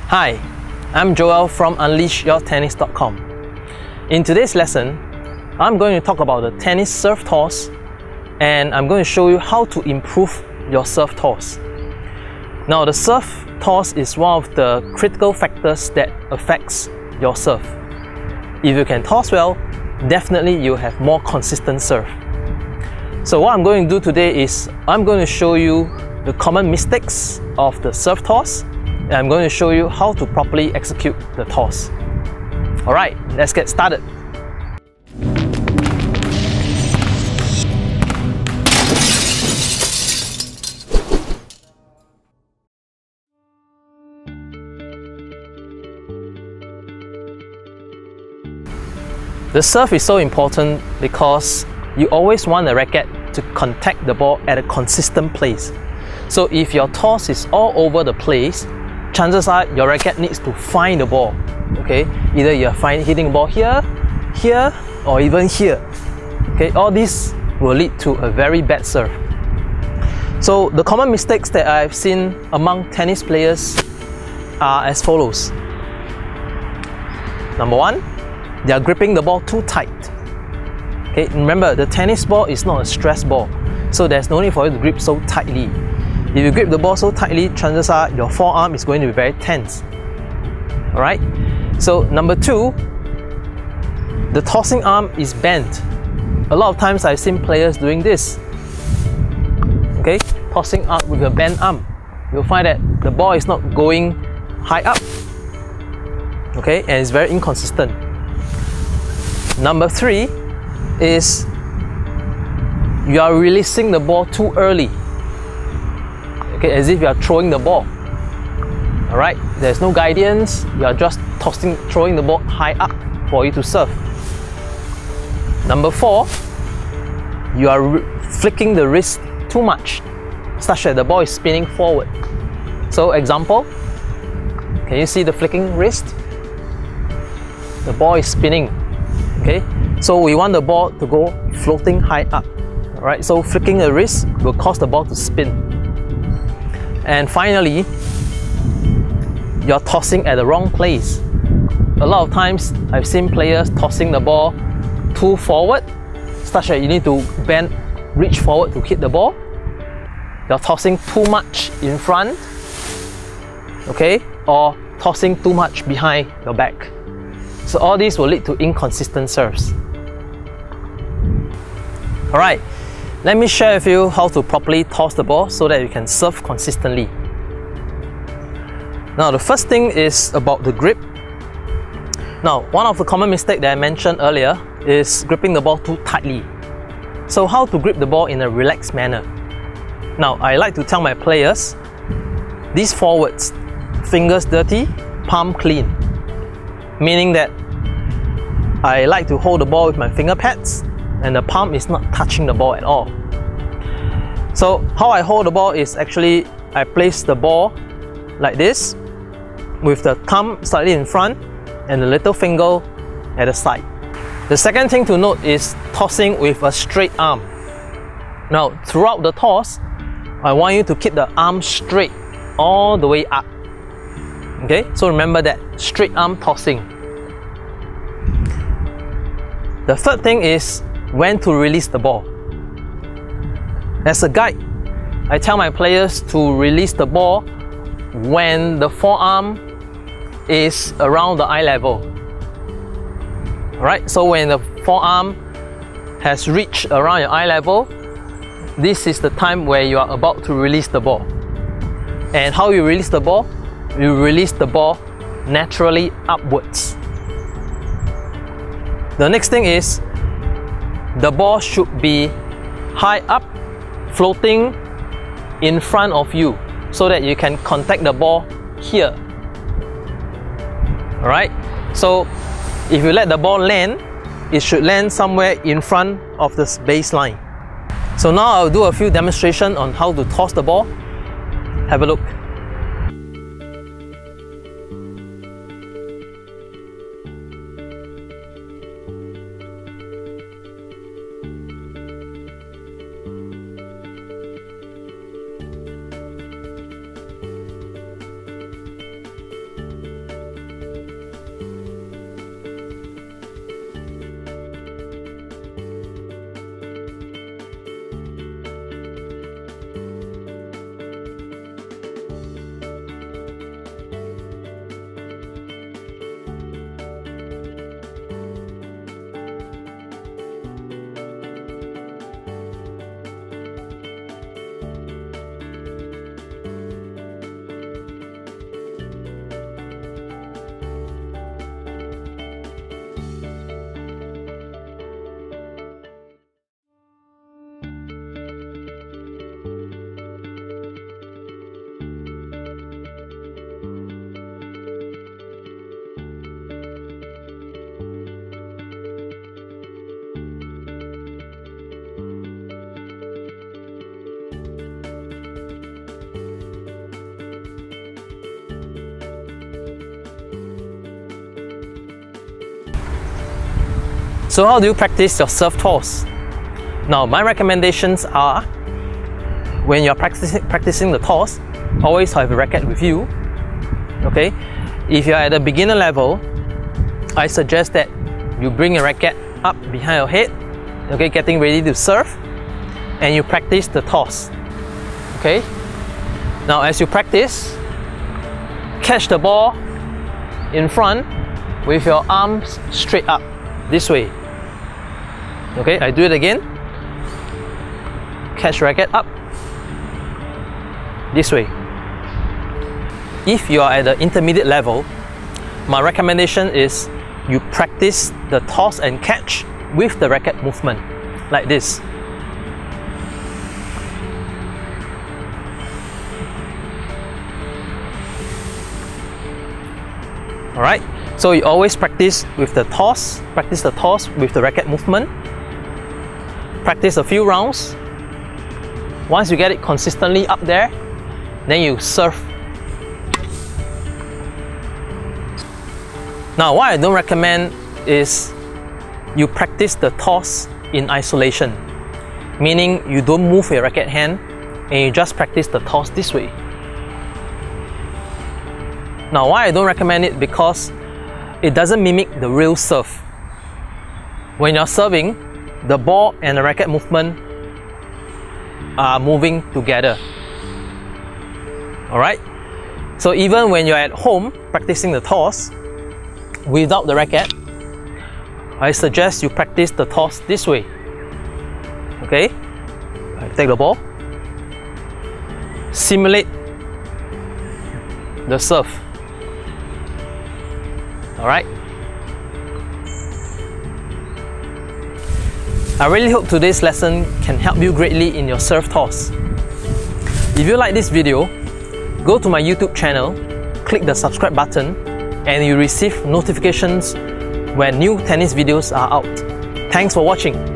Hi, I'm Joel from UnleashYourTennis.com. In today's lesson, I'm going to talk about the tennis serve toss, and I'm going to show you how to improve your serve toss. Now, the serve toss is one of the critical factors that affects your serve. If you can toss well, definitely you'll have more consistent serve. So what I'm going to do today is I'm going to show you the common mistakes of the serve toss, and I'm going to show you how to properly execute the toss. Alright, let's get started. The serve is so important because you always want the racket to contact the ball at a consistent place. So if your toss is all over the place, chances are your racket needs to find the ball. Okay, either you're hitting the ball here, here, or even here. Okay, all this will lead to a very bad serve. So the common mistakes that I've seen among tennis players are as follows. Number one, they are gripping the ball too tight. Okay, remember, the tennis ball is not a stress ball, so there's no need for you to grip so tightly. If you grip the ball so tightly, chances are your forearm is going to be very tense. Alright? So number two, the tossing arm is bent. A lot of times I've seen players doing this. Okay, tossing arm with a bent arm. You'll find that the ball is not going high up. Okay, and it's very inconsistent. Number three is you are releasing the ball too early. Okay, as if you are throwing the ball. Alright, there's no guidance, you are just throwing the ball high up for you to serve. Number four, you are flicking the wrist too much, such that the ball is spinning forward. So example, can you see the flicking wrist? The ball is spinning. Okay, so we want the ball to go floating high up. Alright, so flicking the wrist will cause the ball to spin. And finally, you're tossing at the wrong place. A lot of times I've seen players tossing the ball too forward, such that you need to reach forward to hit the ball. You're tossing too much in front, okay, or tossing too much behind your back. So all these will lead to inconsistent serves. Alright, let me share with you how to properly toss the ball so that you can serve consistently. Now, the first thing is about the grip. Now, one of the common mistakes that I mentioned earlier is gripping the ball too tightly. So how to grip the ball in a relaxed manner? Now, I like to tell my players, these forwards, fingers dirty, palm clean. Meaning that I like to hold the ball with my finger pads and the palm is not touching the ball at all. So how I hold the ball is actually I place the ball like this with the thumb slightly in front and the little finger at the side. The second thing to note is tossing with a straight arm. Now, throughout the toss, I want you to keep the arm straight all the way up. Okay, so remember that, straight arm tossing. The third thing is when to release the ball. As a guide, I tell my players to release the ball when the forearm is around the eye level. Alright, so when the forearm has reached around your eye level, this is the time where you are about to release the ball. And how you release the ball? You release the ball naturally upwards. The next thing is the ball should be high up, floating in front of you so that you can contact the ball here. Alright, so if you let the ball land, it should land somewhere in front of the baseline. So now I'll do a few demonstrations on how to toss the ball. Have a look. So how do you practice your serve toss? Now, my recommendations are, when you're practicing the toss, always have a racket with you. Okay, if you're at a beginner level, I suggest that you bring a racket up behind your head, okay, getting ready to serve, and you practice the toss. Okay, now as you practice, catch the ball in front with your arms straight up this way. Okay, I do it again. Catch racket up this way. If you are at the intermediate level, my recommendation is you practice the toss and catch with the racket movement, like this. Alright, so you always practice with the toss, with the racket movement. Practice a few rounds. Once you get it consistently up there, then you serve. Now, what I don't recommend is you practice the toss in isolation, meaning you don't move your racket hand and you just practice the toss this way. Now, why I don't recommend it? Because it doesn't mimic the real serve. When you're serving, the ball and the racket movement are moving together. Alright? So even when you're at home practicing the toss without the racket, I suggest you practice the toss this way. Okay? Take the ball, simulate the serve. Alright? I really hope today's lesson can help you greatly in your serve toss. If you like this video, go to my YouTube channel, click the subscribe button, and you receive notifications when new tennis videos are out. Thanks for watching.